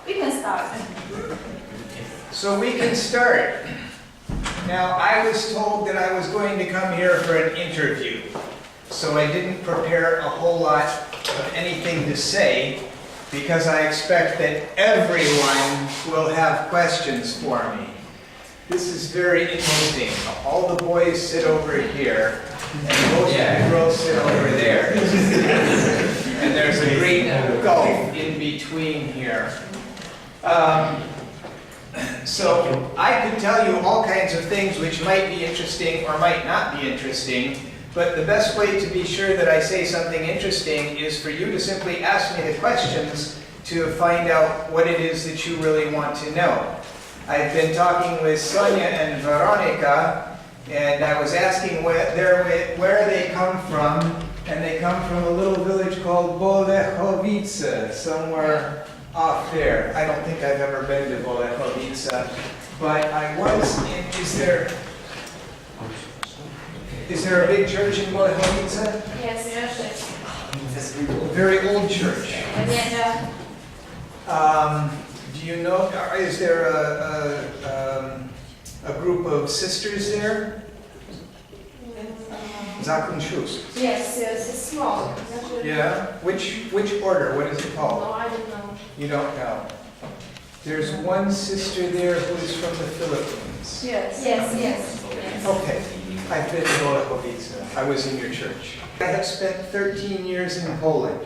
We can start. So we can start. Now, I was told that I was going to come here for an interview, so I didn't prepare a whole lot of anything to say, because I expect that everyone will have questions for me. This is very interesting. All the boys sit over here, and most of the girls sit over there. And there's a great gulf in between here. So I could tell you all kinds of things which might be interesting or might not be interesting, but the best way to be sure that I say something interesting is for you to simply ask me the questions to find out what it is that you really want to know. I've been talking with Sonia and Veronica, and I was asking where they come from, and they come from a little village called Bolechowice, somewhere off there. I don't think I've ever been to Bolechowice, but I was in, is there a big church in Bolechowice? Yes, yes. A very old church. Yeah. Do you know, is there a group of sisters there? Zakonchus. Yes, it's small. Yeah? Which order? What is it called? No, I don't know. You don't know. There's one sister there who is from the Philippines. Yes. Yes. Okay. I've been to Bolechowice. I was in your church. I have spent 13 years in Poland.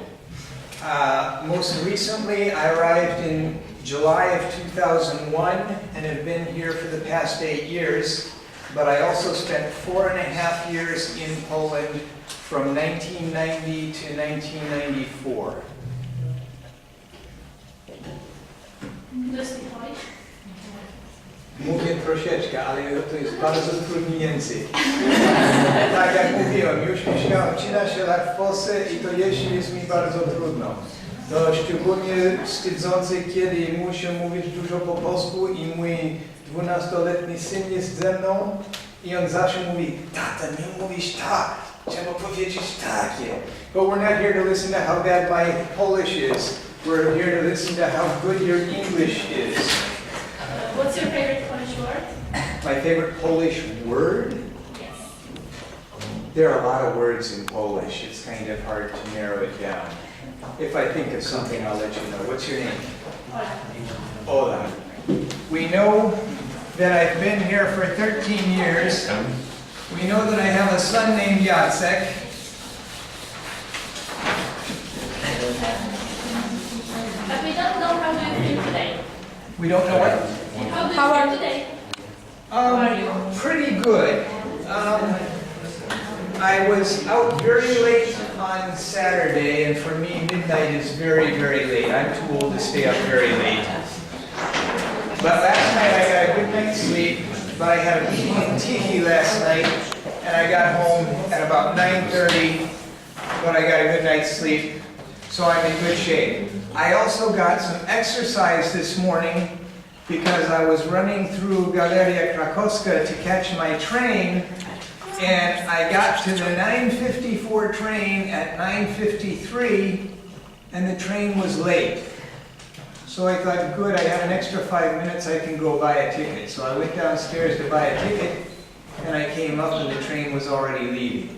Most recently, I arrived in July of 2001 and have been here for the past 8 years. But I also spent 4.5 years in Poland from 1990 to 1994. Mówię troszeczkę, ale to jest bardzo trudny język. Tak jak mówiłem, już mieszkałem 13 lat w Polsce i to jeszcze jest mi bardzo trudno. To szczególnie wstydzące, kiedy muszę mówić dużo po polsku i mój 12-letni syn jest ze mną i on zawsze mówi, tata, nie mówisz tak, trzeba powiedzieć takie. But we're not here to listen to how bad my Polish is. We're here to listen to how good your English is. What's your favorite Polish word? My favorite Polish word? Yes. There are a lot of words in Polish. It's kind of hard to narrow it down. If I think of something, I'll let you know. What's your name? Ola. We know that I've been here for 13 years. We know that I have a son named Jacek. But we don't know how do you feel today. We don't know what? How are you today? Pretty good. I was out very late on Saturday, and for me, midnight is very, very late. I'm too old to stay up very late. But last night I got a good night's sleep, but I had a tiki last night, and I got home at about 9:30, but I got a good night's sleep, so I'm in good shape. I also got some exercise this morning because I was running through Galeria Krakowska to catch my train, and I got to the 9:54 train at 9:53, and the train was late. So I thought, good, I have an extra 5 minutes, I can go buy a ticket. So I went downstairs to buy a ticket, and I came up and the train was already leaving.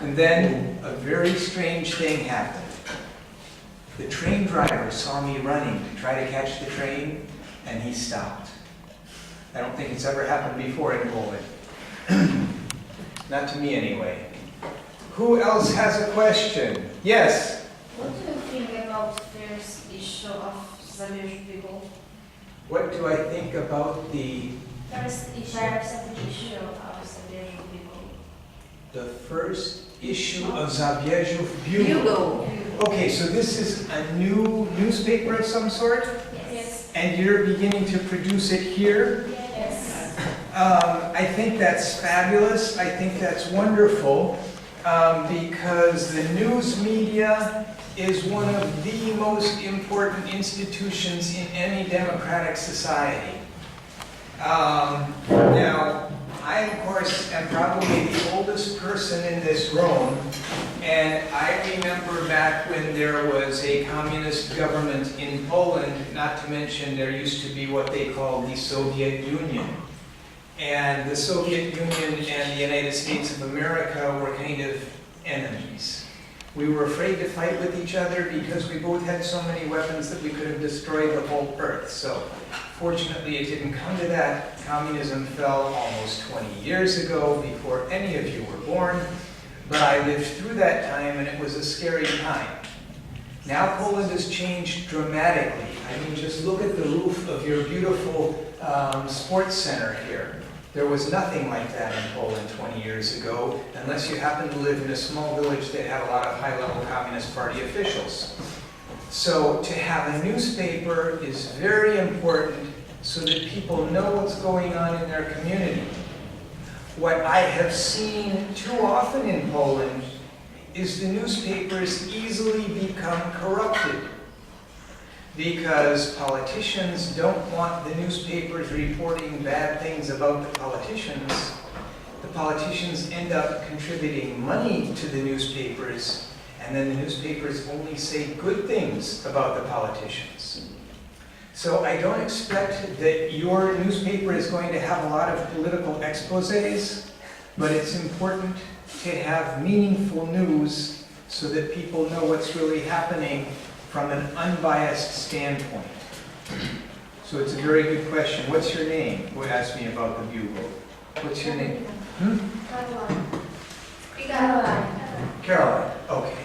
And then a very strange thing happened. The train driver saw me running to try to catch the train, and he stopped. I don't think it's ever happened before in Poland. Not to me anyway. Who else has a question? Yes? What do you think about first issue of Zabierzow Bugle? What do I think about the First issue of Zabierzow Bugle. The first issue of Zabierzow Bugle. Okay, so this is a new newspaper of some sort? Yes. And you're beginning to produce it here? Yes. I think that's fabulous. I think that's wonderful because the news media is one of the most important institutions in any democratic society. Now, I, of course, am probably the oldest person in this room, and I remember back when there was a communist government in Poland, not to mention there used to be what they called the Soviet Union. And the Soviet Union and the United States of America were kind of enemies. We were afraid to fight with each other because we both had so many weapons that we could have destroyed the whole earth. So fortunately it didn't come to that. Communism fell almost 20 years ago, before any of you were born. But I lived through that time and it was a scary time. Now Poland has changed dramatically. I mean, just look at the roof of your beautiful sports center here. There was nothing like that in Poland 20 years ago, unless you happen to live in a small village that had a lot of high-level Communist Party officials. So to have a newspaper is very important so that people know what's going on in their community. What I have seen too often in Poland is the newspapers easily become corrupted, because politicians don't want the newspapers reporting bad things about the politicians. The politicians end up contributing money to the newspapers, and then the newspapers only say good things about the politicians. So I don't expect that your newspaper is going to have a lot of political exposés, but it's important to have meaningful news so that people know what's really happening from an unbiased standpoint. So it's a very good question. What's your name? Who asked me about the Bugle? What's your name? Caroline. Caroline. Okay.